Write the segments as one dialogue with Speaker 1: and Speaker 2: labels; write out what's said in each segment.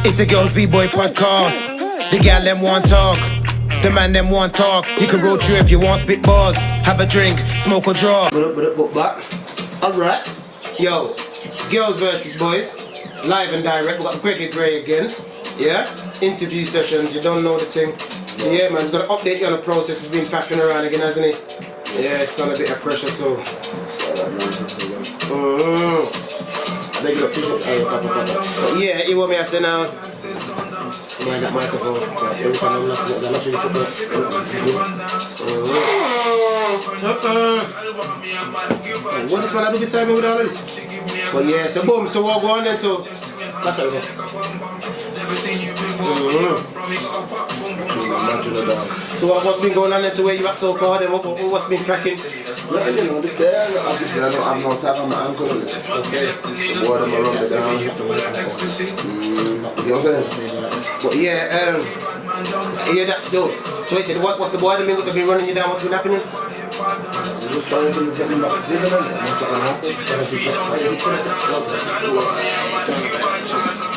Speaker 1: It's the Girls V Boy podcast. The gal them want talk, the man them want talk. You can roll through if you want spit bars. Have a drink, smoke or draw. Alright. Yo, Girls versus Boys, live and direct. We got Gregor again. Yeah? Interview sessions, you don't know the thing. Yeah man, he's gonna update you on the process. He's been faffing around again, hasn't he? Yeah, it's gonna be a pressure, so. Yeah, you want me to say now? I got microphone. Every time I'm not looking for what is man I do beside me with all of this? But yeah, so boom, so we'll go on then, so that's how we go. So what's been going on then to where you at so far then? What's been cracking?
Speaker 2: Nothing, you know, this there, obviously I know I'm not tapping on my ankle. Okay. The water my rub it down. You know what I'm saying?
Speaker 1: But yeah, that's dope. So he said, what's the boy that been running you down? What's been happening?
Speaker 2: I'm just trying to get him back to season, and that's what's happening.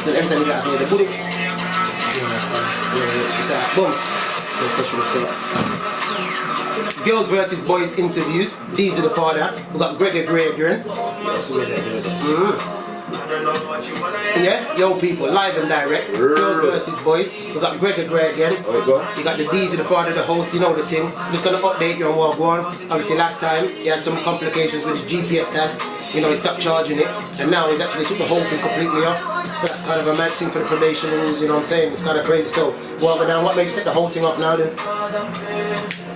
Speaker 1: Then every time you got the booty. Boom. Girls versus Boys interviews. Deeze the father. We got Gregor in. Yeah, yo people, live and direct. Girls versus Boys. We got Gregor again. You got the Deeze the father, the host. You know the thing. I'm just gonna update you on what going on. Obviously, last time he had some complications with his GPS tag. You know, he stopped charging it, and now he's actually took the whole thing completely off. So that's kind of a mad thing for the probation rules, you know what I'm saying? It's kind of crazy still. Well, but now what makes you take the whole thing off now then?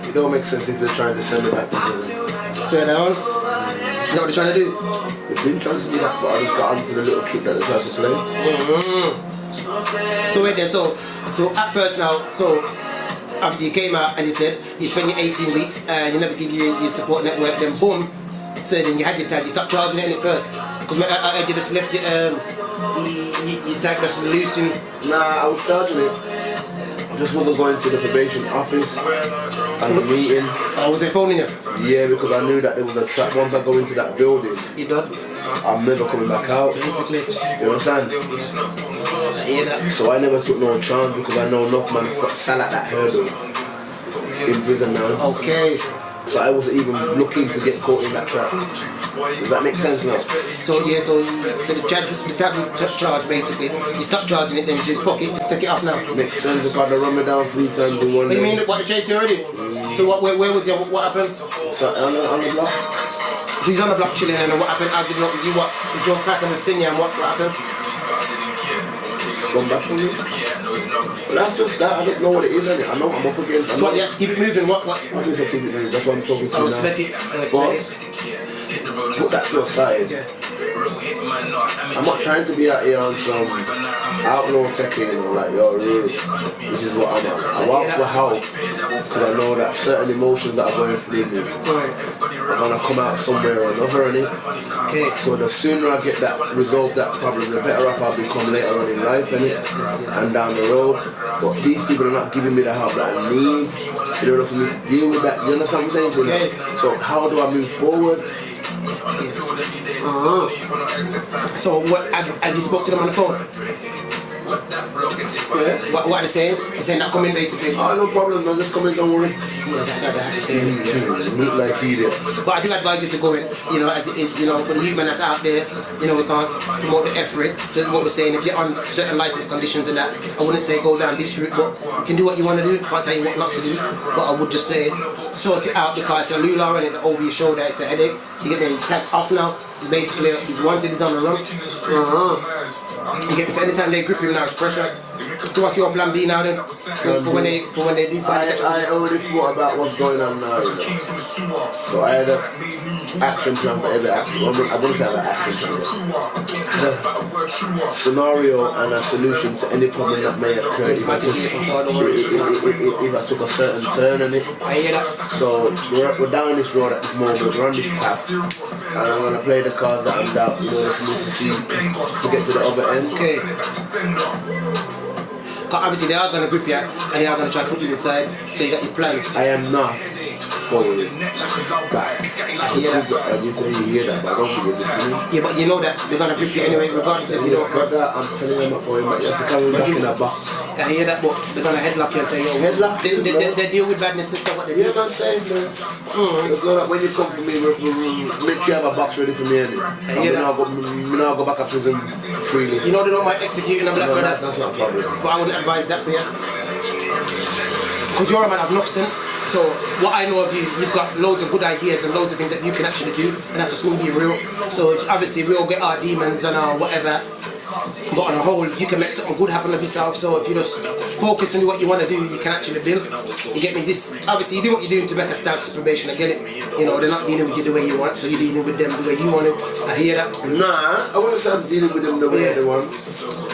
Speaker 2: It don't make sense if they're trying to send it back to prison.
Speaker 1: So down. Is that what they're trying to do?
Speaker 2: They've been trying to do that, but I just got onto the little trick that they tried to play.
Speaker 1: So wait there, so at first now, so obviously you came out, as you said, you spent your 18 weeks and you never give your support network, then boom. So then you had your tag, you stopped charging it in it first. Because I just left your tag that's loose in.
Speaker 2: Nah, I was charging it. I just wasn't going to the probation office and the meeting.
Speaker 1: Was they phoning you?
Speaker 2: Yeah, because I knew that there was a trap. Once I go into that building,
Speaker 1: you done?
Speaker 2: I'm never coming back out.
Speaker 1: Basically.
Speaker 2: You understand?
Speaker 1: Yeah.
Speaker 2: So I never took no chance because I know enough man sat at that hurdle in prison now.
Speaker 1: Okay.
Speaker 2: So I wasn't even looking to get caught in that trap. Does that make sense now?
Speaker 1: So yeah, so the tag was charged basically. You stopped charging it, then you said, fuck it, just take it off now.
Speaker 2: Makes sense because they run me down 3 times in one day.
Speaker 1: What do you mean, what, they chased you already? So where was you, what happened?
Speaker 2: So on the block.
Speaker 1: So he's on the block chilling and what happened? I didn't know, was you what? You drove past and was singing and what happened?
Speaker 2: Come back from me. But that's just that, I don't know what it is, innit? I know I'm up against it.
Speaker 1: What, you have to keep it moving, what?
Speaker 2: I just have to keep it moving, that's what I'm talking to you now.
Speaker 1: I respect it.
Speaker 2: Put that to a side.
Speaker 1: Yeah.
Speaker 2: I'm not trying to be out here on some outlaw techie, you know, like, yo, really, this is what I'm at. I walk for help because I know that certain emotions that are going through me are going to come out somewhere or another, innit?
Speaker 1: Okay.
Speaker 2: So the sooner I get that, resolve that problem, the better off I'll become later on in life, innit? And down the road. But these people are not giving me the help that I need in order for me to deal with that. You understand what I'm saying?
Speaker 1: Okay.
Speaker 2: So how do I move forward?
Speaker 1: Yes. So what, have you spoke to them on the phone? Yeah. What are they saying? They're saying not coming basically.
Speaker 2: Oh, no problem, no, just come in, don't worry.
Speaker 1: Yeah, that's how they have to say it.
Speaker 2: Look like he did.
Speaker 1: But I do advise you to go in, you know, as it is, you know, for the youth man that's out there, you know, we can't promote the effort. So what we're saying, if you're on certain license conditions and that, I wouldn't say go down this route, but you can do what you want to do, can't tell you what not to do. But I would just say, sort it out because it's a lula running over your shoulder, it's a headache. So you get there, his tag's off now. Basically, he's wanted, he's on the run. You get so anytime they grip him now, it's pressure. So what's your plan B now then? For when they decide?
Speaker 2: I already thought about what's going on now, you know. So I had an action plan for every action. I wouldn't say I had an action plan. A scenario and a solution to any problem that may occur if I took a certain turn in it.
Speaker 1: I hear that.
Speaker 2: So we're down this road at this moment, we're on this path. And I'm going to play the cards that I'm down in order for me to get to the other end.
Speaker 1: Okay. Obviously they are going to grip you and they are going to try to put you inside, so you got your plan.
Speaker 2: I am not. forward, back.
Speaker 1: Yeah.
Speaker 2: I didn't say you hear that, but I don't think you're listening.
Speaker 1: Yeah, but you know that they're gonna grip you anyway, regardless if you don't.
Speaker 2: Brother, I'm telling you, I'm not going back. You have to carry back in that box.
Speaker 1: I hear that, but they're gonna headlock you and say, yo,
Speaker 2: Headlock?
Speaker 1: they deal with badness and stuff what they do.
Speaker 2: Yeah, man, same, man. It's not like when you come for me, make sure you have a box ready for me. And I'll go back to prison freely.
Speaker 1: You know they don't mind executing a black brother.
Speaker 2: That's not a problem.
Speaker 1: But I wouldn't advise that for you. Because you're a man of enough sense. So what I know of you, you've got loads of good ideas and loads of things that you can actually do, and that's just going to be real. So it's obviously we all get our demons and our whatever, but on a whole, you can make something good happen of yourself. So if you just focus on what you want to do, you can actually build. You get me? This obviously you do what you're doing to make a start to probation. I get it. You know they're not dealing with you the way you want, so you're dealing with them the way you want it. I hear that.
Speaker 2: Nah, I wouldn't say I'm dealing with them the way they want.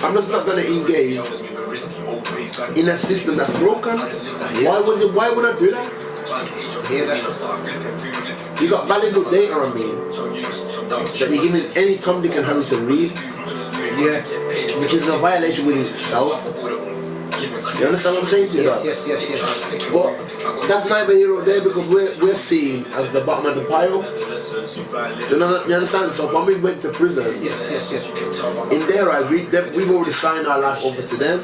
Speaker 2: I'm just not going to engage in a system that's broken. Why would I do that?
Speaker 1: Hear that.
Speaker 2: You got valuable data on me that you're giving any Tom, Dick and Harry to read.
Speaker 1: Yeah.
Speaker 2: Which is a violation within itself. You understand what I'm saying to you?
Speaker 1: Yes.
Speaker 2: But that's neither here or there because we're seen as the bottom of the pile. Do you understand? So when we went to prison,
Speaker 1: Yes.
Speaker 2: in their eyes, we've already signed our life over to them.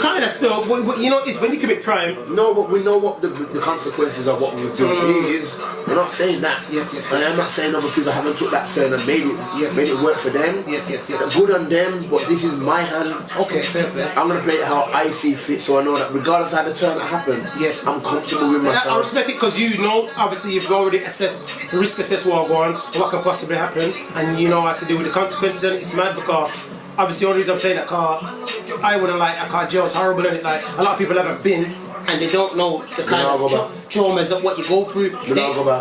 Speaker 1: Kind of still, but you know, it's when you commit crime.
Speaker 2: No, but we know what the consequences of what we were doing is. We're not saying that.
Speaker 1: Yes.
Speaker 2: And I'm not saying other people haven't took that turn and made it work for them.
Speaker 1: Yes.
Speaker 2: Good on them, but this is my hand.
Speaker 1: Okay, fair.
Speaker 2: I'm gonna play it how I see fit, so I know that regardless of how the turn that happens,
Speaker 1: Yes.
Speaker 2: I'm comfortable with myself.
Speaker 1: I respect it because you know, obviously you've already risk assessed what going, what can possibly happen, and you know how to deal with the consequences. And it's mad because obviously the only reason I'm saying that car, I wouldn't like a car jail's horrible, and it like a lot of people haven't been and they don't know the kind of traumas of what you go through.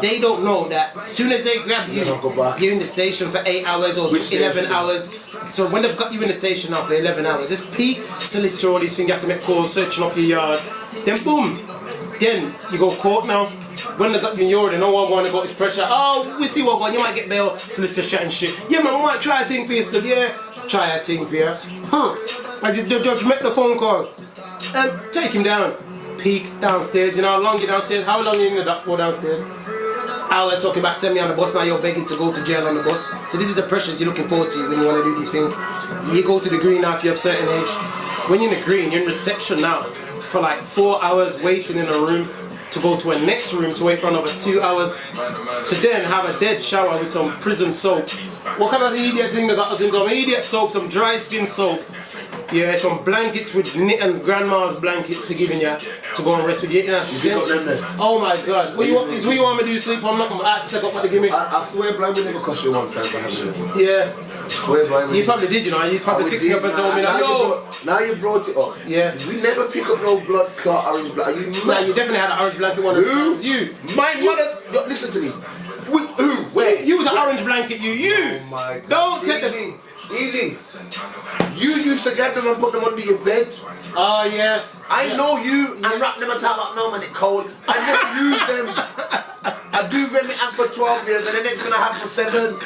Speaker 1: They don't know that as soon as they grab you, you're in the station for 8 hours or 11 hours. So when they've got you in the station now for 11 hours, it's peak solicitor, all these things, you have to make calls, searching up your yard. Then boom, then you go court now. When they got you in your order, no one want to go, it's pressure. Oh, we see what going, you might get bail, solicitor chatting shit. Yeah man, we might try a thing for you, so yeah, try a thing for you. As the judge make the phone call, take him down. Peak downstairs, you know how long you're downstairs, how long you in the dock for downstairs? Hours talking about send me on the bus, now you're begging to go to jail on the bus. So this is the pressures you're looking forward to when you want to do these things. You go to the green now if you're of a certain age. When you're in the green, you're in reception now for like 4 hours waiting in a room to go to a next room to wait for another 2 hours to then have a dead shower with some prison soap. What kind of idiot thing they got us in? Some idiot soap, some dry skin soap. Yeah, some blankets with knit and grandma's blankets they're giving you to go and rest with you. Oh my god. What you want me to do? Sleep? I'm not going to take up what they give me.
Speaker 2: I swear blind never cost you one time for having it.
Speaker 1: Yeah.
Speaker 2: I swear blind.
Speaker 1: You probably did, you know. You probably fixed me up and told me that. No.
Speaker 2: Now you brought it up.
Speaker 1: Yeah.
Speaker 2: We never pick up no blood clot orange blanket. Are you mad?
Speaker 1: Nah, you definitely had an orange blanket one.
Speaker 2: Who?
Speaker 1: You.
Speaker 2: My mother. Yo, listen to me. Who? Where?
Speaker 1: You was an orange blanket. You.
Speaker 2: Oh my god.
Speaker 1: Don't take the.
Speaker 2: Easy. You used to get them and put them under your bed.
Speaker 1: Oh yeah.
Speaker 2: I know you and wrap them on top of no man it's cold. I never use them. I do them and for 12 years and the next one I have for 7.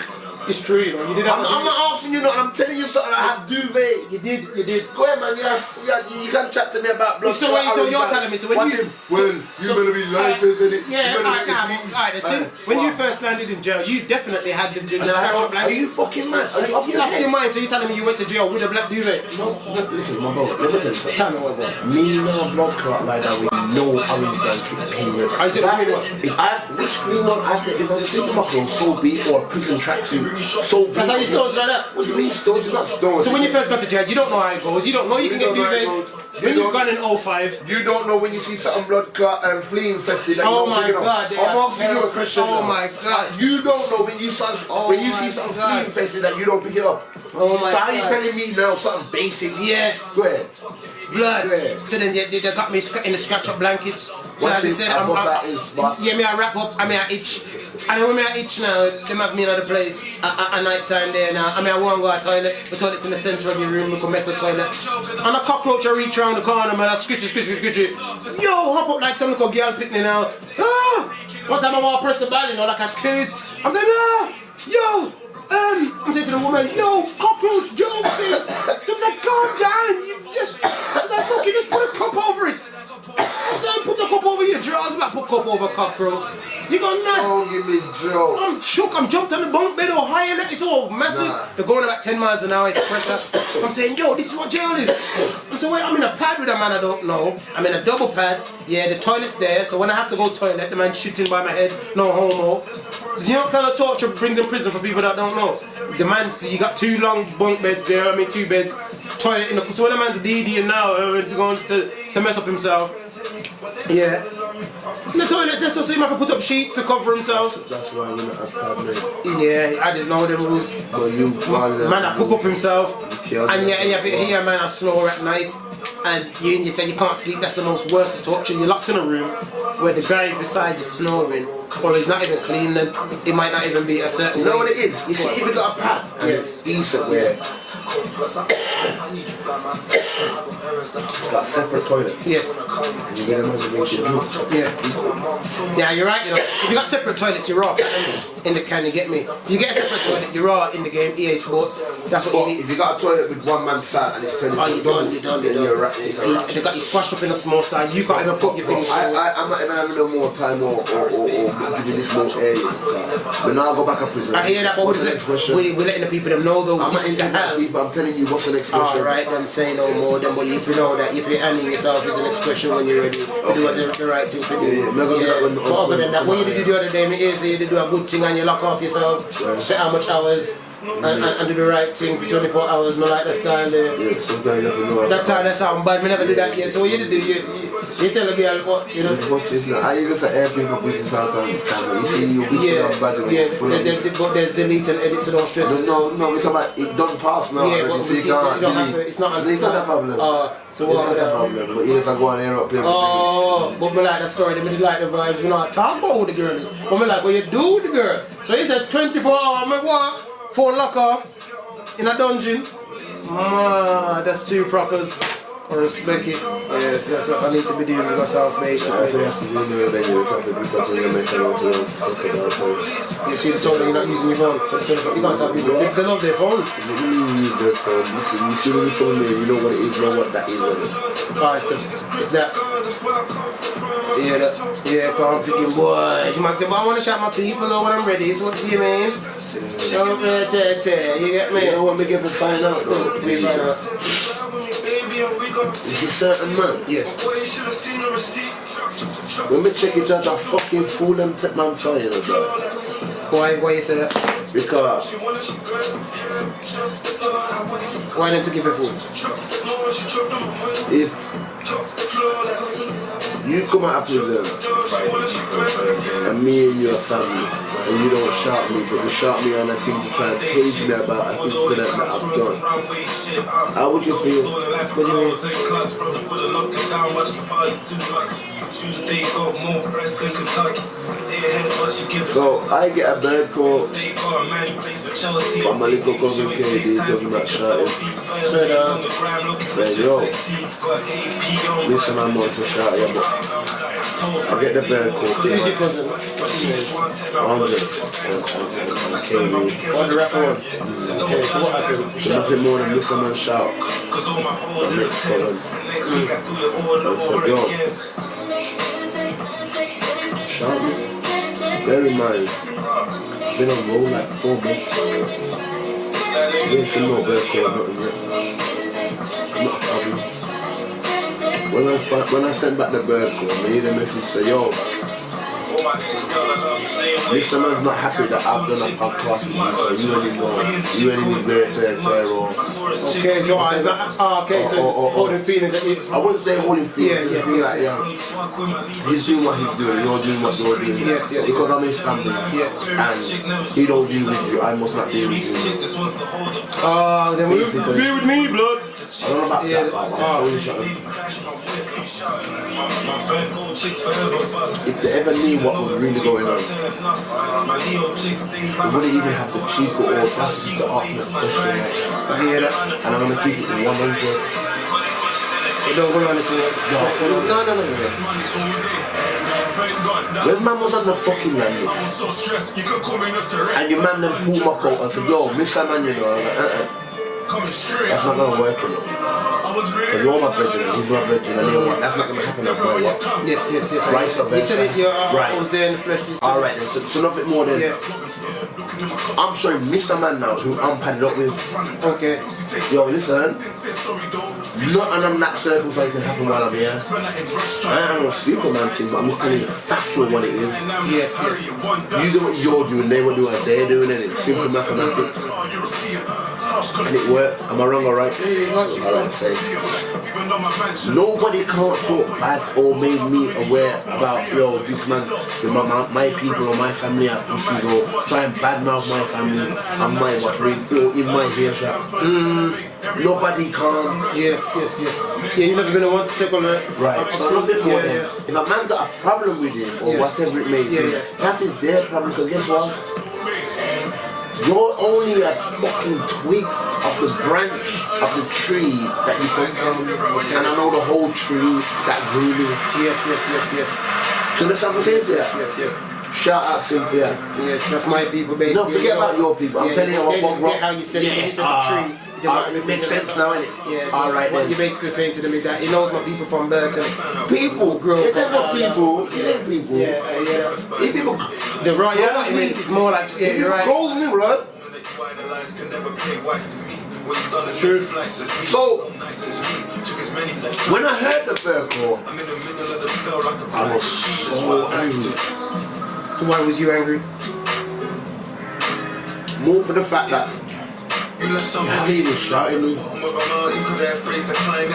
Speaker 1: It's true, you know. You did that.
Speaker 2: I'm not asking you nothing, I'm telling you something. I have duvet.
Speaker 1: You did.
Speaker 2: Go ahead, man. Yes, you can chat to me about blood.
Speaker 1: So you're telling me. So when you
Speaker 2: better be life, isn't it?
Speaker 1: Yeah, alright. When you first landed in jail, you definitely had the scratch up blanket.
Speaker 2: Are you fucking mad? Are you off
Speaker 1: You lost your mind, so you're telling me you went to jail with a black duvet?
Speaker 2: No, listen, my bro. Let me tell you something.
Speaker 1: Tell me what that.
Speaker 2: Me no blood clot like that with no orange blanket anywhere. If I sleep in my clothes, so be it, or a prison tracksuit, so be it.
Speaker 1: That's how you stones like that?
Speaker 2: What do you mean stones? You're not stones.
Speaker 1: So when you first got to jail, you don't know how it goes. You don't know you can get duvets. When you've gone in 05.
Speaker 2: You don't know when you see something blood clot and flea infested.
Speaker 1: Oh my god.
Speaker 2: I'm asking you a question.
Speaker 1: Oh my god.
Speaker 2: You don't know when you see something flea infested that you don't pick it up.
Speaker 1: Oh my god.
Speaker 2: So how you telling me now something basic?
Speaker 1: Yeah.
Speaker 2: Go ahead.
Speaker 1: Blood.
Speaker 2: Yeah.
Speaker 1: So then they got me in the scratch up blankets. So
Speaker 2: What's
Speaker 1: as I
Speaker 2: it?
Speaker 1: said,
Speaker 2: Me
Speaker 1: I wrap up, I itch. And when I itch now, they have me in the place at night time there now. I want to go to the toilet. The toilet's in the center of your room, we can make the toilet. And a cockroach I reach around the corner, man, I scritchy. Yo, hop up like some little girl picnic now. One time I want to press the bell, you know, like a kid. I'm saying, I'm saying to the woman, yo, cockroach, Joe, they was like, calm down, you just, I was like, fucking just put a cup over it. I said, put the cup over your drawers, man, put cup over cockroach. You gone mad?
Speaker 2: Don't give me joke.
Speaker 1: I'm shook, I'm jumped on the bunk bed or high and it's all massive.
Speaker 2: Nah.
Speaker 1: They're going about 10 miles an hour, it's pressure. I'm saying, yo, this is what jail is. I'm saying, wait, I'm in a pad with a man I don't know. I'm in a double pad. Yeah, the toilet's there, so when I have to go toilet, the man shitting by my head, no homo. You know what kind of torture brings in prison for people that don't know? The man, see, you got 2 long bunk beds there, 2 beds, toilet in the, so when the man's DD now, going to mess up himself. Yeah. In the toilet, that's so he might have to put up sheet to cover himself.
Speaker 2: That's why I'm not a pad, mate.
Speaker 1: Yeah, I didn't know them rules.
Speaker 2: But you
Speaker 1: man, I pick up himself, and yeah, man, I snore at night, and you say you can't sleep. That's the most worst torture. You're locked in a room where the guy is beside you snoring, or he's not even clean. Then it might not even be a certain.
Speaker 2: You know what it is? You see, if you got a pad and it's decent, where got a separate toilet.
Speaker 1: Yes.
Speaker 2: And you get a man to make you do.
Speaker 1: Yeah. Yeah, you're right. You know, if you got separate toilets, you're raw. In the can, you get me. If you get a separate toilet, you're raw in the game. EA Sports. That's what you need.
Speaker 2: If you got a toilet with one man's side and it's telling you
Speaker 1: you're done. They got you squashed up in a small side. You can't even put your things.
Speaker 2: I'm not even having no more time or giving this more area. But now I'll go back up prison.
Speaker 1: I hear that, but
Speaker 2: what's the next question?
Speaker 1: We're letting the people them know though.
Speaker 2: I'm not into that, but I'm telling you what's the next question.
Speaker 1: Alright, then say no more. Then, but if you know that, if you're handing yourself is an expression when you're ready, do the right thing for you. But other than that, what you did the other day, me is you did do a good thing and you lock off yourself, spend how much hours, and do the right thing for 24 hours, not like that style there.
Speaker 2: Yeah, sometimes you have to know.
Speaker 1: That's how that sound bad, me never do that yet. So what you did do, you tell a girl what, you know.
Speaker 2: I even say airplane for business out on camera. You see, you bad and
Speaker 1: there's delete and edit, so don't stress.
Speaker 2: No, it's about, it don't pass now.
Speaker 1: Yeah, but you don't have to, it's not
Speaker 2: that problem.
Speaker 1: So
Speaker 2: it's not that problem, but even if I go on air up here.
Speaker 1: But me like the story, they really like the vibes, you know, I talk about with the girl. But me like what you do with the girl. So he said 24 hours, I walk, phone lock off, in a dungeon. That's 2 propers. Or respect it. Yes, that's what I need to be doing with myself, basically. You see the toilet, you're not using your phone. You can't tell people. They love their phones.
Speaker 2: You use their phone. You see when you come here, you know what it is, you know what that is.
Speaker 1: It's that. Yeah, I'm thinking, boy, you might say, but I want to shout my people over when I'm ready. So what do you mean? Show me, you get me?
Speaker 2: You know what we get to find out though?
Speaker 1: We find out.
Speaker 2: Is a certain man?
Speaker 1: Yes.
Speaker 2: When we check each other, fucking fool them take man fire, you know, bro.
Speaker 1: Why you say that?
Speaker 2: Because
Speaker 1: why them to give a fool?
Speaker 2: If you come out of prison and me and your family and you don't shout me, but you shout me on a thing to try and page me about an incident that I've done, how would you feel?
Speaker 1: What do you mean?
Speaker 2: So I get a bad call from my little cousin KD talking about shouting.
Speaker 1: Straight up.
Speaker 2: Saying, yo, listen, I'm not to shout you, but I get the bad call.
Speaker 1: So who's your cousin?
Speaker 2: Andre and KD.
Speaker 1: What's the rapper one? Okay, so what happens?
Speaker 2: So nothing more than listen and shout. I make fun and for God. Shout me. Bear in mind, I've been on roll like 4 months. You ain't seen no bad call, nothing yet. Not a problem. When I sent back the bird call, I made a message say, yo, Mr. Man's not happy that I've done a podcast with you, so you ain't even very fair or...
Speaker 1: Okay, so it's not... okay, so holding feelings that you...
Speaker 2: I wouldn't say holding feelings.
Speaker 1: Yes.
Speaker 2: Like, he's doing what he's doing, you're doing what you're doing.
Speaker 1: Yes.
Speaker 2: Because I'm his family. And he don't deal with you, I must not deal with you.
Speaker 1: Then we deal with me, blood.
Speaker 2: I don't know about that, but I'll show you something. If they ever knew what was really going on, they wouldn't even have the cheek or audacity to ask me a question.
Speaker 1: I hear that.
Speaker 2: And I'm going to keep it in 100.
Speaker 1: You don't go on it.
Speaker 2: No. When man was on the fucking landing, and your man then pulled my coat and said, yo, Mr. Man, you know, I'm like, That's not gonna work for me. But you're my brethren, and he's my brethren, and you know what? That's not gonna happen no matter what.
Speaker 1: Yes.
Speaker 2: Right, so
Speaker 1: You said it, your
Speaker 2: right.
Speaker 1: was there in the flesh.
Speaker 2: Alright then, so nothing more than I'm showing Mr. Man now who I'm padded up with.
Speaker 1: Okay.
Speaker 2: Yo, listen. Nothing on that circle so it can happen while I'm here. I ain't no Superman thing, but I'm just telling you factual what it is.
Speaker 1: Yes.
Speaker 2: You do what you're doing, they will do what they're doing, and it's simple mathematics. And it worked. Am I wrong or right? Alright, say. Nobody can't talk bad or make me aware about, yo, this man, my people or my family have issues, or try and badmouth my family and my or in my earshot. Nobody can.
Speaker 1: Yes. Yeah, you're never gonna want to take on it.
Speaker 2: Right. So nothing more than if a man got a problem with him or whatever it may be, that is their problem. Because guess what? You're only a fucking twig of the branch of the tree that you come from, and I know the whole tree that grew me.
Speaker 1: Yes.
Speaker 2: Do you understand what I'm saying to you?
Speaker 1: Yes.
Speaker 2: Shout out Cynthia.
Speaker 1: Yes, that's my people, basically.
Speaker 2: No, forget about your people. I'm telling you what
Speaker 1: how you said it. You said the tree.
Speaker 2: It makes sense now, innit?
Speaker 1: Yeah, so
Speaker 2: alright
Speaker 1: what
Speaker 2: then.
Speaker 1: you're basically saying to them is that he knows my people from Burton.
Speaker 2: People
Speaker 1: grow
Speaker 2: up. It ain't not people. It ain't people.
Speaker 1: Yeah.
Speaker 2: If people.
Speaker 1: The right, I mean, it's more like, yeah, you're right.
Speaker 2: Calls me, right?
Speaker 1: True.
Speaker 2: So, when I heard the circle, I was so angry.
Speaker 1: So why was you angry?
Speaker 2: More for the fact that you haven't even shouted me.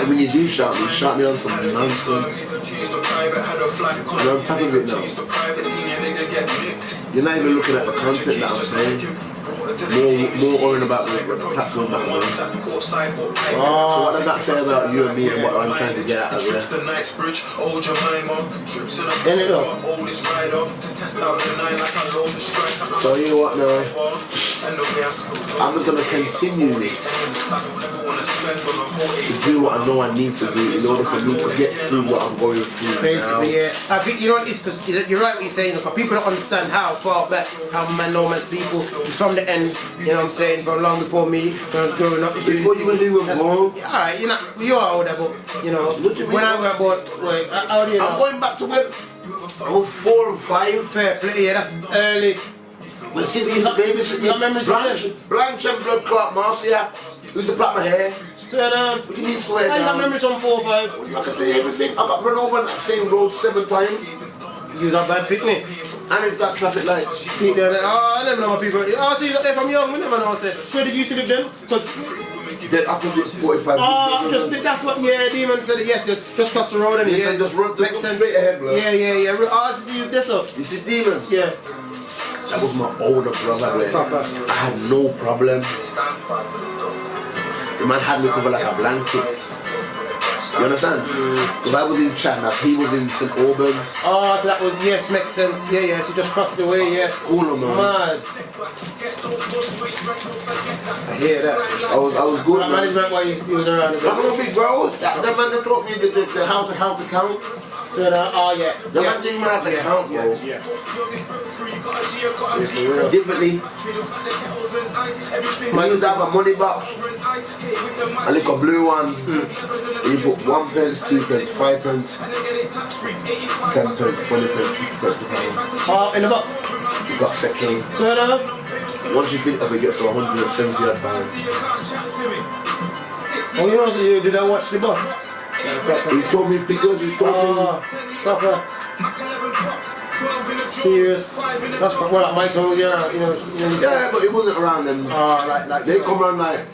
Speaker 2: And when you do shout me on some nonsense. And on top of it now, you're not even looking at the content that I'm saying. More worrying about the platform that I'm on. So what does that say about you and me and what I'm trying to get at as well? End it up. So you know what now? I'm going to continue to do what I know I need to do in order for me to get through what I'm going through.
Speaker 1: Basically, yeah. I think you know it's because you're right what you're saying. Because people don't understand how far back, how man know man's people from the end. You know what I'm saying? From long before me, when I was growing up.
Speaker 2: Before you were doing more.
Speaker 1: Alright, you are older, but you know when I was born, how do you know?
Speaker 2: I'm going back to when I was 4 and 5.
Speaker 1: Fair play, yeah, that's early.
Speaker 2: But see, we used to babysit me. Blanche and blood clot mask, yeah. Used to plait my hair.
Speaker 1: Swear down.
Speaker 2: What do you mean swear down?
Speaker 1: I got memories from 4 or 5.
Speaker 2: I can tell you everything. I got run over on that same road 7 times.
Speaker 1: You got bad picnic.
Speaker 2: And it's got traffic lights.
Speaker 1: See there, I never know my people. Oh, so you got there from young, we never know. Say, where did you see them? Because
Speaker 2: dead opposite 45.
Speaker 1: That's what, Demon said it, yes, just cross the road and he said,
Speaker 2: just run straight ahead, bro.
Speaker 1: Yeah. Oh, did you this up?
Speaker 2: You see Demon?
Speaker 1: Yeah.
Speaker 2: That was my older brother, man. I had no problem. The man had me covered like a blanket. You understand? Because I was in China, he was in St. Albans.
Speaker 1: Oh, so that was, yes, makes sense. Yeah, so just crossed the way, yeah.
Speaker 2: Cool, man.
Speaker 1: Mad. I hear that.
Speaker 2: I was good,
Speaker 1: that
Speaker 2: man.
Speaker 1: Management while you was around.
Speaker 2: I'm a big bro. That man that taught me the how to count.
Speaker 1: Oh, yeah.
Speaker 2: The man didn't even have to count, bro.
Speaker 1: Yeah.
Speaker 2: Differently. Man used to have a money box. A little blue one. You put 1 pence, 2 pence, 5 pence, 10 pence, 20 pence, 50 pence.
Speaker 1: Oh, in the box?
Speaker 2: You got second.
Speaker 1: Swear down.
Speaker 2: Once you think of it, it gets to 170 odd pounds.
Speaker 1: Oh, you know, so you did I watch the box?
Speaker 2: He told me figures, he told me.
Speaker 1: Proper. Serious. That's what like Mike told you, you know.
Speaker 2: Yeah, but it wasn't around them.
Speaker 1: Like
Speaker 2: they come around like.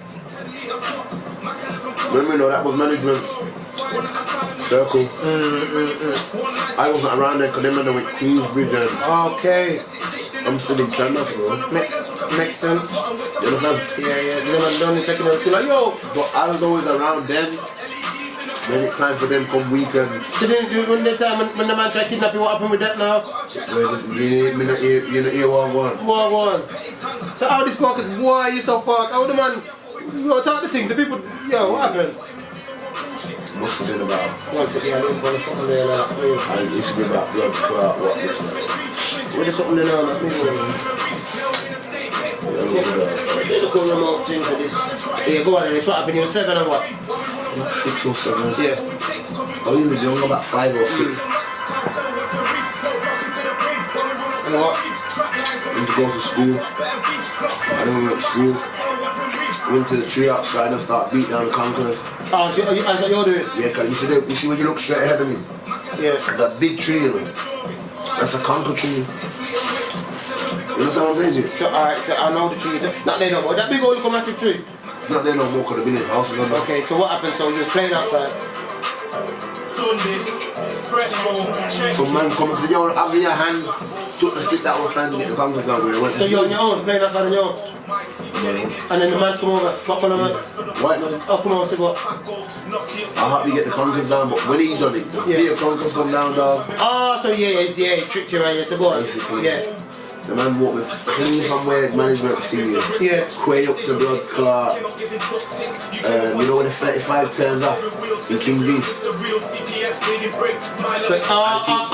Speaker 2: Remember, that was management circle. I wasn't around there because they went with Queensbridge and.
Speaker 1: Okay.
Speaker 2: I'm still in China, bro.
Speaker 1: Makes sense.
Speaker 2: You understand?
Speaker 1: Yeah. So then I'm done in secondary school. Like, yo.
Speaker 2: But I was always around them. When it's time for them come weekend.
Speaker 1: So then when the time when the man tried to kidnap you, what happened with that now?
Speaker 2: Well, listen, you not hear one.
Speaker 1: So how this market, why are you so fast? How the man, you gotta talk the thing, the people, yo, what happened?
Speaker 2: Must have been about.
Speaker 1: Once again, I didn't want something there like that.
Speaker 2: And it should be about blood clot, what this now.
Speaker 1: What is something there now, like, Look at remote thing for this. Yeah, go on then. It's what happened. You were 7 or what?
Speaker 2: 6 or 7.
Speaker 1: Yeah.
Speaker 2: Oh, you was young, about 5 or 6.
Speaker 1: And what?
Speaker 2: Went to go to school. I didn't went to school. Went to the tree outside and started beating down the conquerors.
Speaker 1: Oh, so that's what you're doing?
Speaker 2: Yeah, cause you see when you look straight ahead of me?
Speaker 1: Yeah.
Speaker 2: There's a big tree, you know? That's a conquer tree. You understand what I'm saying to you?
Speaker 1: So, alright, so I know the tree. Not there no more. That big old little massive tree.
Speaker 2: Not there no more, could have been in the house.
Speaker 1: Okay, so what happened? So you were playing outside.
Speaker 2: So man come and say, yo, have in your hand, took the stick that was trying to get the conquer down with.
Speaker 1: So you're on your own, playing outside on your own?
Speaker 2: Yeah.
Speaker 1: And then the man come over, what colour man?
Speaker 2: White man.
Speaker 1: Oh, come on, say what?
Speaker 2: I help you get the conquers down, but when he done it, the bigger conquers come down, dog.
Speaker 1: Oh, so yeah, he tricked you right, yeah, so go on.
Speaker 2: Basically.
Speaker 1: Yeah.
Speaker 2: The man walked me clean from where his management team is.
Speaker 1: Yeah.
Speaker 2: Quay up to blood clot. You know when the 35 turns off in King V?
Speaker 1: So,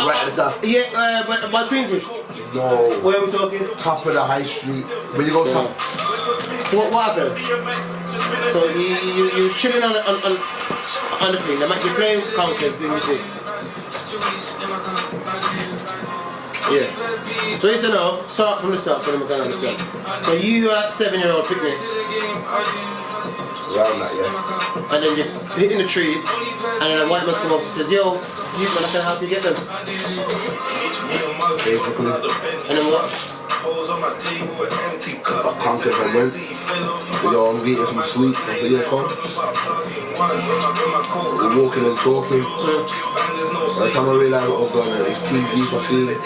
Speaker 2: right at the top.
Speaker 1: Yeah, by Queensbridge.
Speaker 2: No.
Speaker 1: Where are we talking?
Speaker 2: Top of the high street. When you go top.
Speaker 1: So what happened? So you chilling on the thing. You playing conkers, doing music. Yeah. So listen now, start from the start so then we're going to understand. So you are 7-year-old picnic.
Speaker 2: Around that, yeah.
Speaker 1: And then you're hitting the tree and then a white man comes up and says, yo, you man, I can help you get them.
Speaker 2: Basically.
Speaker 1: And then what?
Speaker 2: I conquered and went. So yo, I'm getting some sweets. I said, yeah, come. We're walking and talking. By the time I realised what was going on, it's King V for feeling.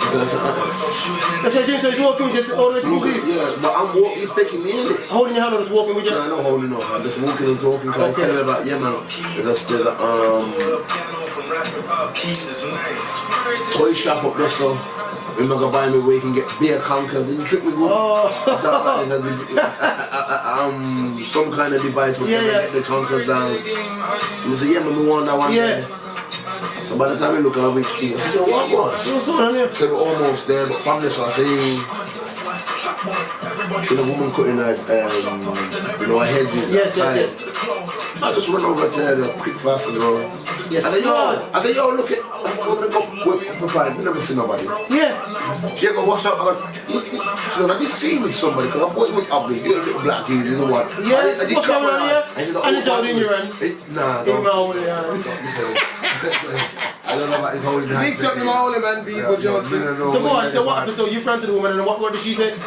Speaker 1: That's what you're doing, so he's walking just all the way to King V?
Speaker 2: Yeah, but I'm walking, he's taking me in it.
Speaker 1: Holding your hand or just walking with you?
Speaker 2: No, I'm not holding on. I'm just walking and talking. Cause he's telling me about, yeah man, there's a toy shop up there, so we're not gonna buy me where you can get beer conkers. Then you trick me good.
Speaker 1: Oh.
Speaker 2: Some kind of device where you can get the conkers down. And he said, yeah man, we want that one there. So by the time we look at our reach King, I said, yo, what?
Speaker 1: What's going on here?
Speaker 2: So we're almost there, but from this I say, see the woman cutting her, her hedges.
Speaker 1: Yes.
Speaker 2: I just run over to her quick fast and go.
Speaker 1: Yes,
Speaker 2: I said, yo, look at, I'm gonna go whip up. I never seen nobody.
Speaker 1: Yeah.
Speaker 2: She go, what's up? She goes, I did see you with somebody because I thought it was obvious. You're a little black dude, you know what?
Speaker 1: Yeah,
Speaker 2: I did
Speaker 1: what's going on here? And it's holding your hand.
Speaker 2: Nah,
Speaker 1: in my holding hand.
Speaker 2: I don't know about his holding hand.
Speaker 1: Big something in my holding man, people Johnson. So go on, so what happened? So you ran to the woman and what did she say?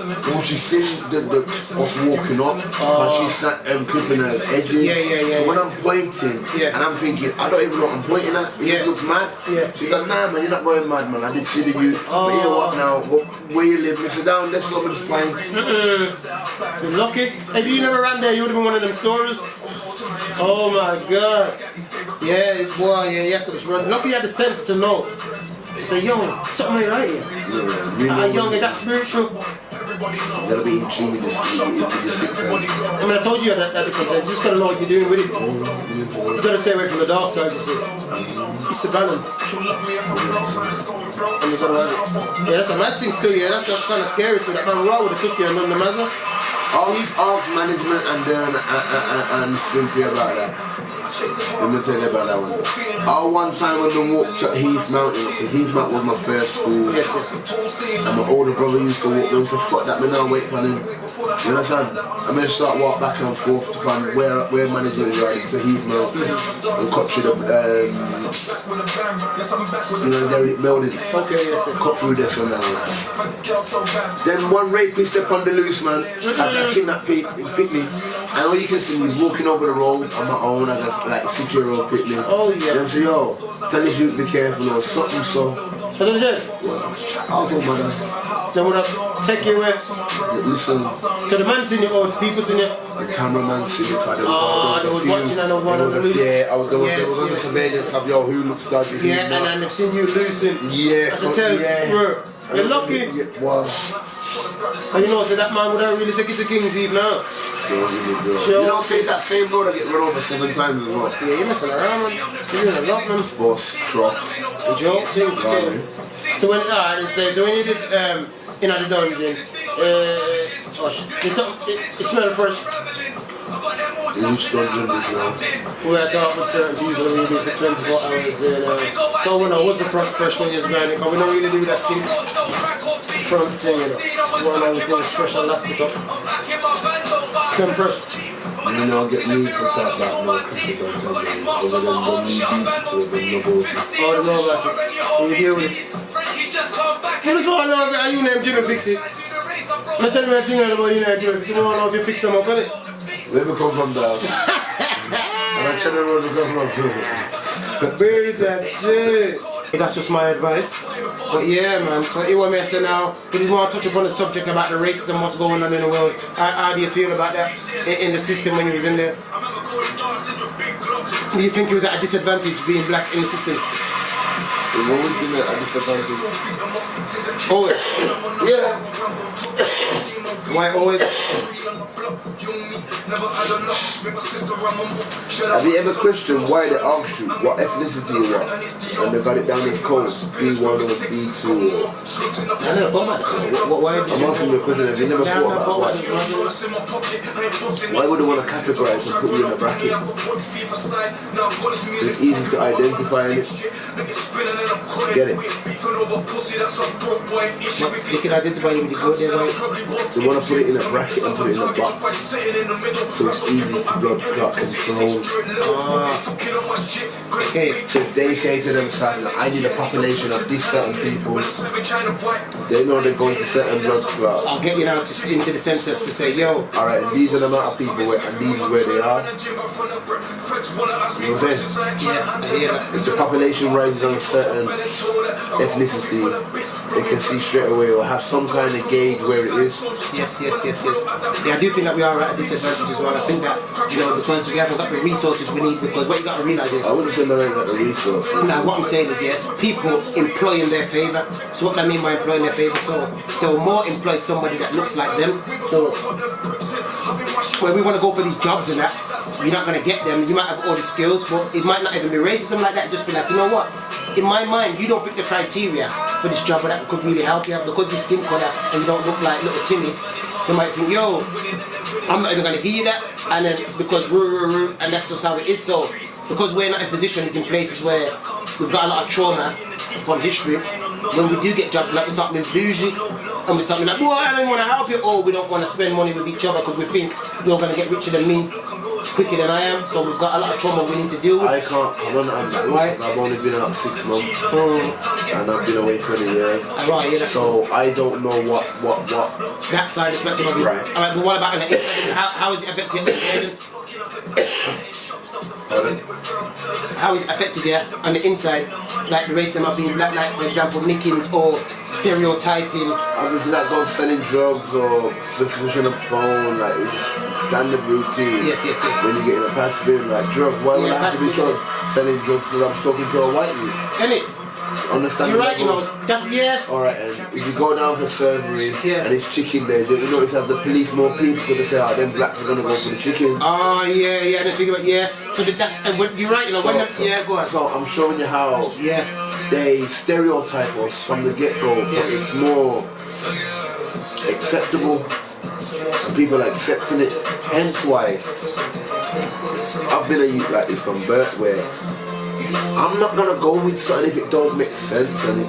Speaker 2: Well, she's seen us walking up, but she's not clipping her edges.
Speaker 1: Yeah.
Speaker 2: So when I'm pointing, and I'm thinking, I don't even know what I'm pointing at, it just looks mad.
Speaker 1: Yeah.
Speaker 2: She's like, nah man, you're not going mad man, I did see the youth. But you know what now, where you live, sit down, let's go, just fine.
Speaker 1: You're lucky. If you never ran there, you would have been one of them stores. Oh my god. Yeah, boy, you have to run. Lucky you had the sense to know. To say, yo, something ain't right here. Young, that's spiritual.
Speaker 2: You gotta be in tune with your sixth sense.
Speaker 1: I mean, I told you that different sense. You just gotta know what you're doing with it. You gotta stay away from the dark side, you see. It's the balance. And you gotta have it. Yeah, that's a mad thing still, yeah. That's kind of scary. So that man Raw would have took you and none the mazza.
Speaker 2: Ask management and Darren and Cynthia about that. Let me tell you about that one. One time when we walked to Heath Mountain, because Heath Mountain was my first school.
Speaker 1: Yes.
Speaker 2: And my older brother used to walk them, so fuck that, me now wait for him. You understand? I'm going to start walk back and forth to find where management yard is to Heath Mountain and cut through the derelict buildings.
Speaker 1: Okay, yes.
Speaker 2: Cut through this one now. Then one rapist step on the loose, man. I kidnapped Pete, he picked me. And all you can see me is walking over the road on my own, I got like 6-year-old picked me.
Speaker 1: Oh yeah.
Speaker 2: Them say, yo, tell this dude be careful or something, so.
Speaker 1: That's what they said?
Speaker 2: I'll go, mother.
Speaker 1: So would I take you away?
Speaker 2: Listen.
Speaker 1: So the man's in you or the people's in you?
Speaker 2: The cameraman's in the car.
Speaker 1: They was watching and I was one of the loose.
Speaker 2: Yeah, I was the one on the surveillance of yo, who looks dodgy.
Speaker 1: Yeah, and then they've seen you losing.
Speaker 2: Yeah.
Speaker 1: As a tell, you're lucky.
Speaker 2: Wow.
Speaker 1: And you know, so that man would have really take it to King's Eve now.
Speaker 2: You don't say that same road I get run over 7 times as well.
Speaker 1: Yeah, you're messing around, man. You're doing a lot, man.
Speaker 2: Boss, truck.
Speaker 1: The joke, so when you did, the dungeon, Hush. It smells fresh.
Speaker 2: Which dungeon this now?
Speaker 1: We had to talk with certain people and we do for 24 hours there. So we know what's the front fresh thing is grinding, because we don't really do that thing. Front thing, you know. One hour we go fresh and elastic up. Come fresh.
Speaker 2: You know, get me to talk about no critical dungeon. Other than when you beat to it,
Speaker 1: Oh, I don't know about it. You hear with it. You just want to know if you name Jimmy fix it. I tell me what you know about you name Jimmy fix it. You want to know if you fix them up, innit?
Speaker 2: where we come from down. And I tell the road we come from.
Speaker 1: Bury that shit. That's just my advice. But yeah, man, so it was me say now, we just want to touch upon the subject about the racism, what's going on in the world. How do you feel about that in the system when you was in there? Do you think you was at a disadvantage being black in the system?
Speaker 2: We've always been at a disadvantage.
Speaker 1: Always?
Speaker 2: Yeah.
Speaker 1: Why always?
Speaker 2: Have you ever questioned why they asked you what ethnicity you are? And they got it down as codes, B1 or B2 or...
Speaker 1: I never thought about that. Why
Speaker 2: I'm asking you a question, have you never thought about why? Why would they want to categorize and put you in a bracket? It's easy to identify in it. Get it?
Speaker 1: You can identify you with the good there, right?
Speaker 2: They want to put it in a bracket and put it in a box. So it's easy to blood clot control.
Speaker 1: Okay.
Speaker 2: So if they say to themselves, I need a population of these certain people, they know they're going to certain blood clot.
Speaker 1: I'll get you now into the census to say, yo.
Speaker 2: Alright, and these are the amount of people and these is where they are. You know what I'm saying?
Speaker 1: Yeah, I hear that.
Speaker 2: If the population rises on a certain ethnicity, they can see straight away or have some kind of gauge where it is.
Speaker 1: Yes. Yeah, I do think that we are at a disadvantage as well. I think that, you know, because we haven't got the resources we need, because what you got to realise is...
Speaker 2: I wouldn't say they ain't got the resources.
Speaker 1: Now, what I'm saying is, yeah, people employ in their favour. So what I mean by employ in their favour, so they'll more employ somebody that looks like them. So when we want to go for these jobs and that, you're not going to get them. You might have all the skills, but it might not even be racism like that. Just be like, you know what? In my mind, you don't fit the criteria for this job that could really help you, because your skin colour and you don't look like little Timmy. They might think, yo, I'm not even going to give you that, and then because and that's just how it is. So because we're not in positions in places where we've got a lot of trauma from history, when we do get jobs like we start being bougie, and we start being like, boy, I don't want to help you, or we don't want to spend money with each other because we think you're going to get richer than me quicker than I am. So we've got a lot of trauma we need to deal with.
Speaker 2: I can't comment on that because I've only been out 6 months and I've been away 20 years.
Speaker 1: Right, yeah,
Speaker 2: so I don't know what
Speaker 1: that side of the spectrum of it.
Speaker 2: Right.
Speaker 1: Alright, but what about on the inside? How is it affected you? How is it affected you on the inside? Like the racism of being black, like for example nickings or stereotyping.
Speaker 2: Obviously that goes selling drugs or switching a phone, like it's standard routine.
Speaker 1: Yes.
Speaker 2: When you get in a passive like drug, why would I have to be selling drugs because I'm talking to a white dude?
Speaker 1: Innit?
Speaker 2: Understand?
Speaker 1: You're right, you know, that's, yeah.
Speaker 2: Alright, and if you go down for surgery and it's chicken there, you notice that the police more people because they say, oh, them blacks are gonna go for the chicken.
Speaker 1: Oh, yeah, I didn't think about, So that's, and you're right, you know, go on.
Speaker 2: So I'm showing you how they stereotype us from the get-go, but it's more acceptable. So people are accepting it. Hence why I've been a youth like this from birth, where I'm not gonna go with something if it don't make sense. And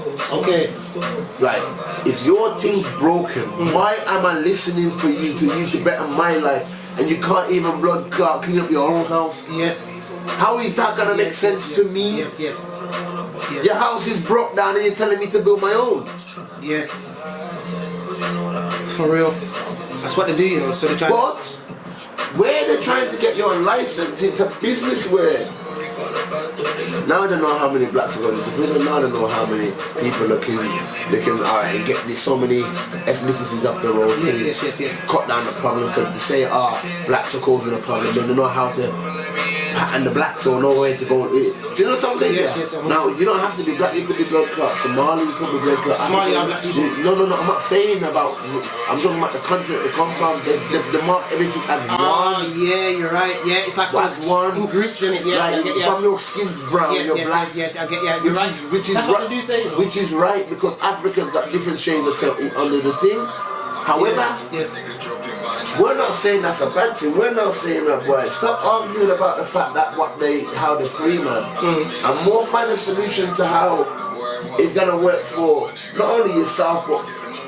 Speaker 2: like, if your thing's broken, why am I listening for you to better my life, and you can't even blood clot clean up your own house?
Speaker 1: Yes.
Speaker 2: How is that gonna make sense to me?
Speaker 1: Yes.
Speaker 2: Your house is broke down and you're telling me to build my own.
Speaker 1: Yes. For real. That's what they do, you know. So they try.
Speaker 2: But where they're trying to get your license, it's a business where. Now I don't know how many blacks are going to prison. Now I don't know how many people they can alright get so many ethnicities off the road.
Speaker 1: Yes.
Speaker 2: Cut down the problem, because to say blacks are causing a problem, they don't know how to pattern the blacks or know where to go. Do you know something?
Speaker 1: Yes.
Speaker 2: Now you don't have to be black. You could be blood clot Somali. You could be blood clot
Speaker 1: Somali are black people.
Speaker 2: No. I'm not saying about. I'm talking about the country that they come from. They mark everything as one.
Speaker 1: Yeah, you're right. Yeah, it's like
Speaker 2: as one
Speaker 1: in groups in it. Yes,
Speaker 2: like,
Speaker 1: I get you.
Speaker 2: From your skin's brown, you're black.
Speaker 1: Yes, I get you. You're right.
Speaker 2: That's what they do say. Which is right, because Africa's got different shades of under the thing. However, We're not saying that's a bad thing. We're not saying that, boy. Stop arguing about the fact that how they free, man. And more find a solution to how it's gonna work for not only yourself but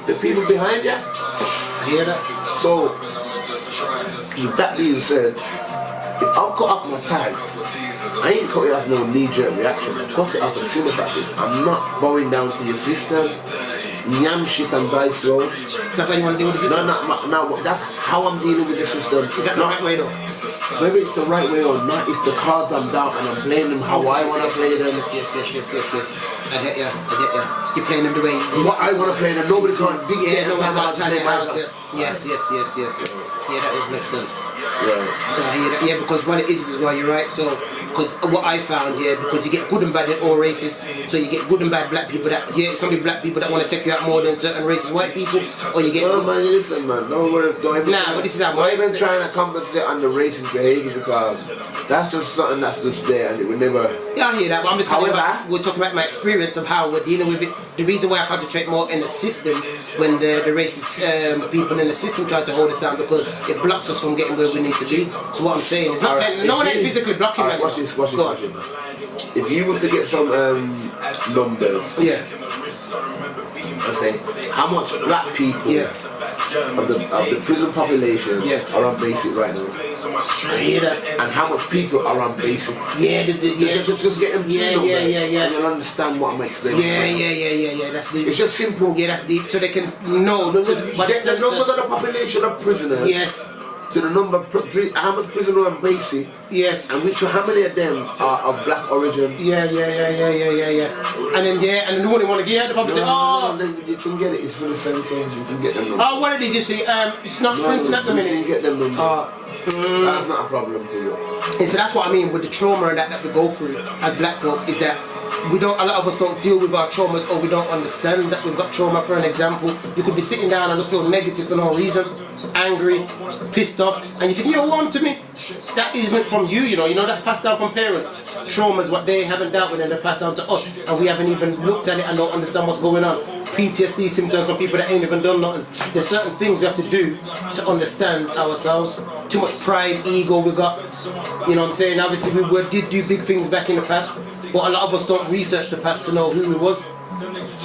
Speaker 2: the people behind you.
Speaker 1: I hear that.
Speaker 2: So, with that being said, if I've cut off my tag, I ain't cut it off no knee-jerk reaction. I've cut it off a sympathetic. I'm not bowing down to your system. Yam shit and die slow.
Speaker 1: That's how you want to deal with the system?
Speaker 2: No, that's how I'm dealing with the system.
Speaker 1: Is that the right way though?
Speaker 2: Whether it's the right way or not, it's the cards I'm down and I'm playing them how I want to play them.
Speaker 1: Yes. I get ya. You're playing them the way
Speaker 2: what I want to play them. Nobody can't dictate
Speaker 1: no one
Speaker 2: how
Speaker 1: can't tell you how to. Yes. Yeah, that does make sense.
Speaker 2: Yeah.
Speaker 1: So I hear that. Yeah, because what it is well, you're right. So, because what I found, because you get good and bad in all races. So you get good and bad black people some black people that want to take you out more than certain races, white people, or you get.
Speaker 2: No, man, listen, man. Don't even.
Speaker 1: Nah, but this is how.
Speaker 2: Not even trying to compensate on the racist behaviour because that's just something that's just there and it will never.
Speaker 1: Yeah, I hear that. But I'm just talking about. We're talking about my experience of how we're dealing with it. The reason why I concentrate more in the system when the racist people in the system try to hold us down because it blocks us from getting where we need to be. So what I'm saying is not saying no one ain't physically blocking.
Speaker 2: Watch this. If you were to get some numbers, and say how much black people of the prison population are on basic right now.
Speaker 1: I hear that.
Speaker 2: And how much people are on basic. Just get them two numbers and you'll understand what I'm explaining.
Speaker 1: Yeah, that's deep.
Speaker 2: It's just simple.
Speaker 1: Yeah, that's deep. So they can know.
Speaker 2: Get the numbers of the population of prisoners.
Speaker 1: Yes.
Speaker 2: To the number, how much prisoners are on basic.
Speaker 1: Yes.
Speaker 2: And how many of them are of black origin.
Speaker 1: Yeah. And then the one you want to get, the public say,
Speaker 2: you can get it. It's for the same things. You can get them numbers.
Speaker 1: Oh, what did you say? It's not printing at the minute.
Speaker 2: You can get them numbers. That's not a problem to you.
Speaker 1: And so that's what I mean with the trauma that we go through as black folks is that a lot of us don't deal with our traumas or we don't understand that we've got trauma. For an example, you could be sitting down and just feel negative for no reason, angry, pissed off, and you think you're warm to me. That isn't from you, you know that's passed down from parents. Trauma is what they haven't dealt with and they pass down to us, and we haven't even looked at it and don't understand what's going on. PTSD symptoms from people that ain't even done nothing. There's certain things we have to do to understand ourselves. Too much pride, ego we got. You know what I'm saying? Obviously we did do big things back in the past, but a lot of us don't research the past to know who we was.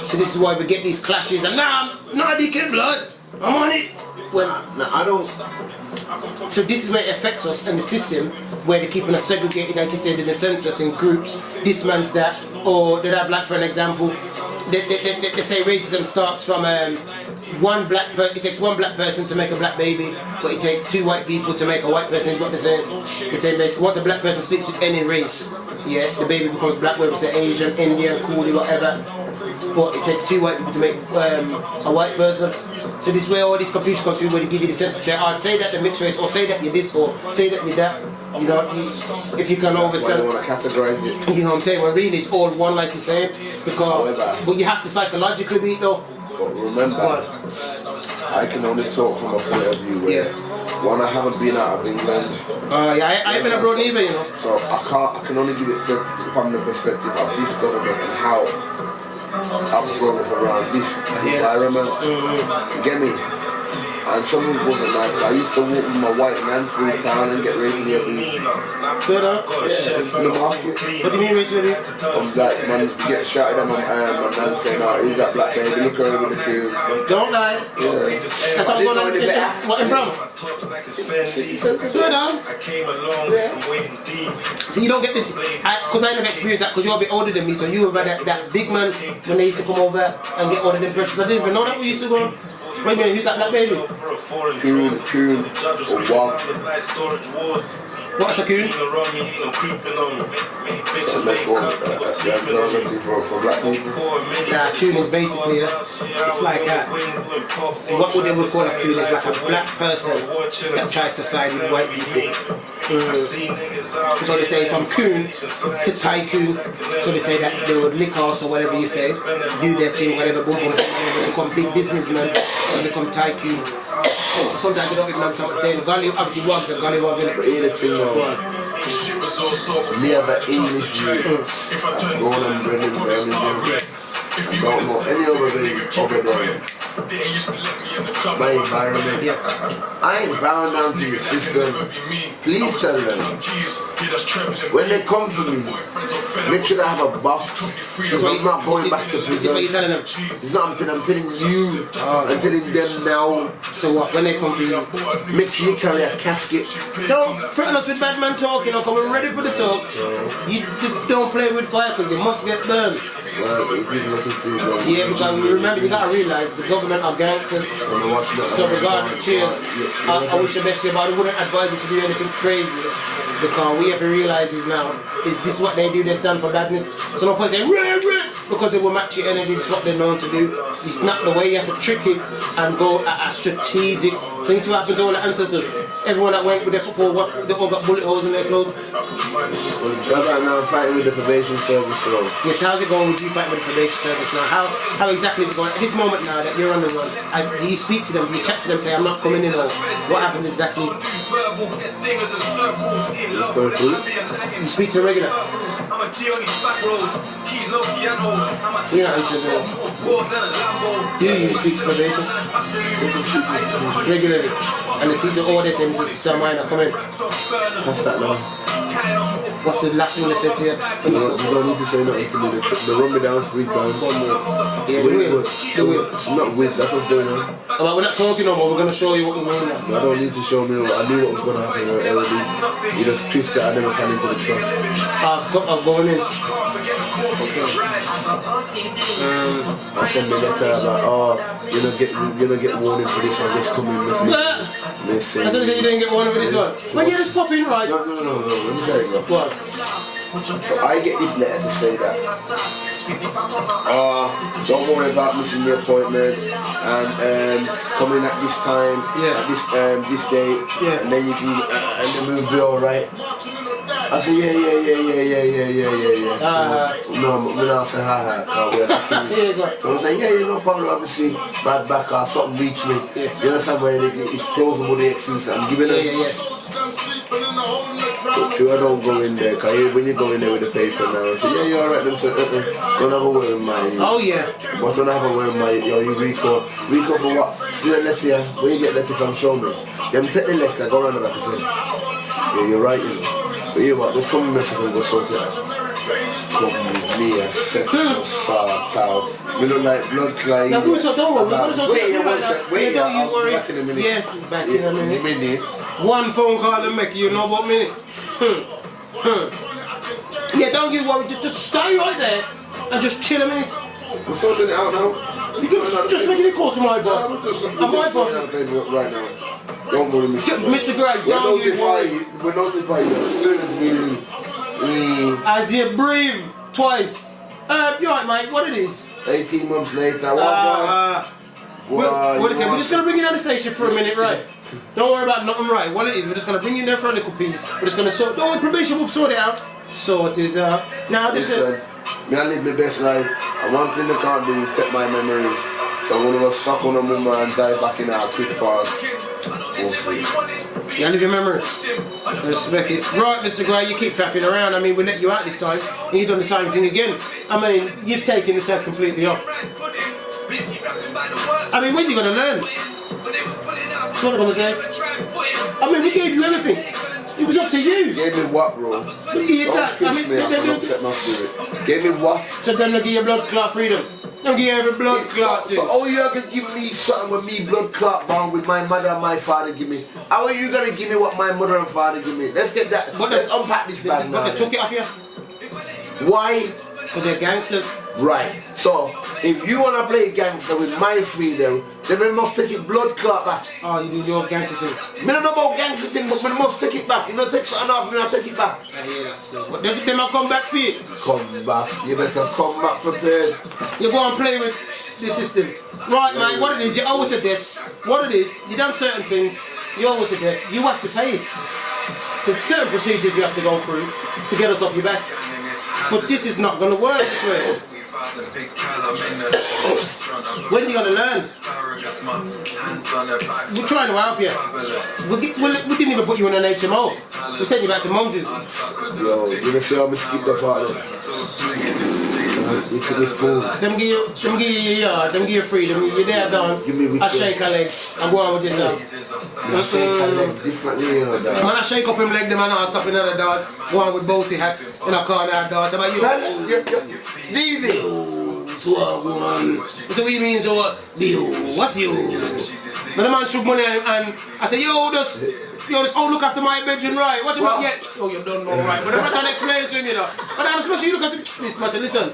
Speaker 1: So this is why we get these clashes and I'm not DK blood, I'm on it. Well,
Speaker 2: I don't.
Speaker 1: So this is where it affects us and the system, where they're keeping us segregated, like you said, in the census in groups. This man's that, or they have black for an example. They say racism starts from it takes one black person to make a black baby, but it takes two white people to make a white person. Is what they say. They say basically, once a black person sleeps with any race, the baby becomes black, whether it's Asian, Indian, Coolie, whatever. But it takes two white people to make a white person. So this way all this confusion comes through where they give you the sense to I'd say that the mixed race, or say that you're this, or say that you're that. You know, if you can understand.
Speaker 2: Why they want to categorize it.
Speaker 1: You know what I'm saying? Well, really it's all one, like you're saying. But you have to psychologically be it though.
Speaker 2: But remember, I can only talk from a point of view where one, I haven't been out of England.
Speaker 1: I haven't abroad either, you know.
Speaker 2: So I can only give it from the perspective of this government and how I've grown up around this environment. You get me? And someone wasn't like that. I used to walk with my white man through town and get racially abused.
Speaker 1: Good, huh?
Speaker 2: Yeah, in the market.
Speaker 1: What do you mean racially abused?
Speaker 2: I'm like, man, get shouted at my man saying, who's that black baby? Look at her with the kids.
Speaker 1: Don't lie.
Speaker 2: Yeah.
Speaker 1: That's how I'm going on what in Brum?
Speaker 2: City Centre.
Speaker 1: Good, huh? So you don't get the... Because I never experienced that, because you're a bit older than me, so you were that big man when they used to come over and get all the impressions. I didn't even know that we used to go. Wait a minute, who's that black baby?
Speaker 2: Coon, or Wog.
Speaker 1: What's a coon?
Speaker 2: For black people.
Speaker 1: Nah, coon is basically it's like what would they would call a coon is like a black person that tries to side with white people. So they say from coon to tycoon, so they say that they would lick us or whatever you say, do their thing, whatever, boom, boom, they become big businessmen and become tycoon. Sometimes they don't even understand what they're saying. Gully, obviously Wogs and Gully Wogs,
Speaker 2: but here the thing me as an English youth, born and bred in Birmingham, I don't know any other thing over there. my environment.
Speaker 1: Yeah.
Speaker 2: I ain't bound down to your system. Please tell them. When they come to me, make sure they have a box. Because I'm not going back to prison.
Speaker 1: This is what you're telling them.
Speaker 2: It's not I'm telling you. I'm telling them now.
Speaker 1: So what? When they come for you,
Speaker 2: make sure you carry a casket.
Speaker 1: don't threaten us with bad man talk. You know, coming ready for the talk. You just don't play with fire because you must get burned.
Speaker 2: Well, it is what it is.
Speaker 1: Yeah, because remember, you gotta realize the government are gangsters. So regardless, cheers. I wish the best of you, but I wouldn't advise you to do anything crazy. Because we have to realize is now, is this what they do? They stand for badness. So no point saying, "Rah, rah," because they will match your energy. It's what they're known to do. It's not the way you have to trick it and go at a strategic. Things what happened to all the ancestors. Everyone that went with their football, they all got bullet holes in their clothes.
Speaker 2: Brother, now I'm fighting with the probation service. So.
Speaker 1: Yes, how's it going with you fighting with the probation service now? How exactly is it going? At this moment now that you're on the run, do you speak to them? Do you chat to them, say, I'm not coming in, or what happens exactly?
Speaker 2: Let's go through.
Speaker 1: You speak to the regular? You're not answering them. Do you speak to probation? Regularly. And the teacher orders him to some minor come in.
Speaker 2: Pass that now.
Speaker 1: What's the last thing they said to you?
Speaker 2: You don't need to say nothing to me. They run me down 3 times.
Speaker 1: Yeah, weird.
Speaker 2: I'm not weird, that's what's going on.
Speaker 1: But we're not talking no more, we're going to show you what we're doing now.
Speaker 2: I don't need to show me. I knew what was going to happen already. You just pissed that I never fell into the trap.
Speaker 1: I'm going in.
Speaker 2: I sent me a letter about, you're not get warning for this one, just come in, listen.
Speaker 1: I don't think you didn't get warning for this one. Well, yeah, just pop in, right?
Speaker 2: No, let me tell you.
Speaker 1: What?
Speaker 2: So I get this letter to say that, don't worry about missing the appointment and coming at this time, at this date, and then you can, and then we'll be alright. I said, yeah. No, I'm not saying hi. So I was like, yeah, no problem, obviously, bad back or something reached me. You understand where it's plausible the excuse I'm giving them. But sure, I don't go in there, because when you go in there with the paper now, I say, yeah, you're alright, then say, don't have a word with my...
Speaker 1: Oh, yeah.
Speaker 2: But don't have a word with my, you Rico for what? See the letter here, where you get letter from, show me. Then take the letter, go around the back and say, yeah, you're right, you know. But you know what, just come and mess up and go sort it out. Come with me, a second, sort out. We look like blood clotting.
Speaker 1: Now, Bruce, don't worry,
Speaker 2: Wait,
Speaker 1: don't worry.
Speaker 2: Back in a minute.
Speaker 1: Yeah, back in a minute. One phone call and make you know what minute. Yeah, don't you worry, just stay right there and just chill a minute.
Speaker 2: We're sorting it out now.
Speaker 1: You can just making a call to my boss. I'm my boss.
Speaker 2: Right now. Don't worry,
Speaker 1: Mr. Greg, don't you worry.
Speaker 2: We're notifying you as soon as we...
Speaker 1: As you breathe twice. You alright, mate? What it is?
Speaker 2: 18 months later.
Speaker 1: What is it? We're just going to bring you down the station for a minute, right? Don't worry about nothing, right? What it is, we're just going to bring you in there for a little piece. We're just going to sort... Don't worry, probation will sort it out. Sort it out. Now,
Speaker 2: listen, I live my best life. And one thing I can't do is take my memories. So one of us suck on a woman and die back in our quick fast.
Speaker 1: You live your memory. Respect it. Right, Mr. Gray, you keep faffing around. I mean, we let you out this time, and you've done the same thing again. I mean, you've taken the tag completely off. I mean, when are you going to learn? What am I going to say? I mean, we gave you everything. It was up to you.
Speaker 2: You gave me what, bro?
Speaker 1: Don't kiss
Speaker 2: me, I'm going to upset my spirit. Gave me what?
Speaker 1: So then they give you blood clot freedom. Don't give you every blood clot thing.
Speaker 2: So how you gonna give me something with me blood clot bound with my mother and my father give me? How are you gonna give me what my mother and father give me? Let's get that. Let's unpack this bag now.
Speaker 1: But they took it off you.
Speaker 2: Why?
Speaker 1: Because they're gangsters.
Speaker 2: Right. So if you wanna play gangster with my freedom, then we must take it blood clot back.
Speaker 1: Oh, you do your gangster thing.
Speaker 2: Me don't know about gangster thing, but we must take it back. You know, take something off me, I take it back.
Speaker 1: I hear that still. But they might come back for you.
Speaker 2: Come back. You better come back prepared.
Speaker 1: You go and play with the system. Right, man, what it is, you always a debt. What it is, you done certain things, you always a debt. You have to pay it. There's certain procedures you have to go through to get us off your back. But this is not going to work this way. When are you going to learn? We're trying to help you. We didn't even put you in an HMO. We sent you back to Mumsy's.
Speaker 2: Yo, you can see how we skip the part of it.
Speaker 1: Them give you yard, them give you freedom. You're there dance, I shake a leg, and go on with yourself.
Speaker 2: Shake a leg differently, you know that.
Speaker 1: Man, I shake up him leg, them and I stop another dart. Go on with bossy hat in a corner dart. How about you?
Speaker 2: Deeze!
Speaker 1: So woman. So what you mean, so what? What's you? But the man shook money and I said, yo, just look after my bedroom, right? What you want yet? Oh, you don't know, right? But I'm not trying to explain it to him, you know. But I just make sure you look at this man, say, listen,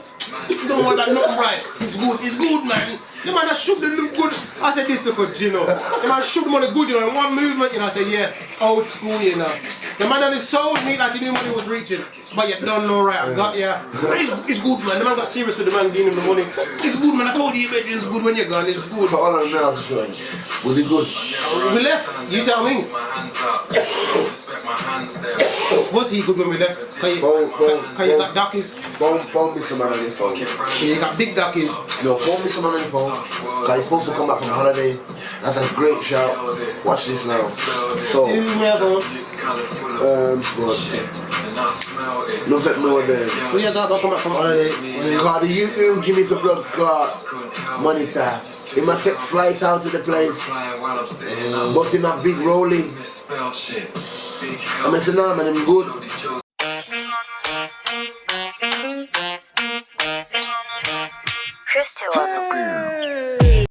Speaker 1: you don't want that nothing right. It's good, man. The man that shook the look good. I said, this look good, you know. The man shook money good, you know, in one movement, you know. I said, yeah, old school, you know. The man that is sold me like the new money was reaching. But you don't know, right? I got, yeah. It's good, man. The man got serious with the man giving him the money. It's good, man. I told you, your bedroom is good when you're gone. It's good.
Speaker 2: Hold on now, son. Was it good?
Speaker 1: We left. You tell me. Was he good when we left? Can you got duckies?
Speaker 2: Phone me some man on his phone.
Speaker 1: You got big duckies.
Speaker 2: No, phone me some man on his phone. Cause he's supposed to come back from holiday. That's a great shout. Watch this now. So, nothing more than.
Speaker 1: So yeah, that come back from holiday.
Speaker 2: Cause you give me the blood clot money time. He might take flight out to the place, but in a big rolling. I'm saying, nah, man, I'm good.
Speaker 3: Crystal.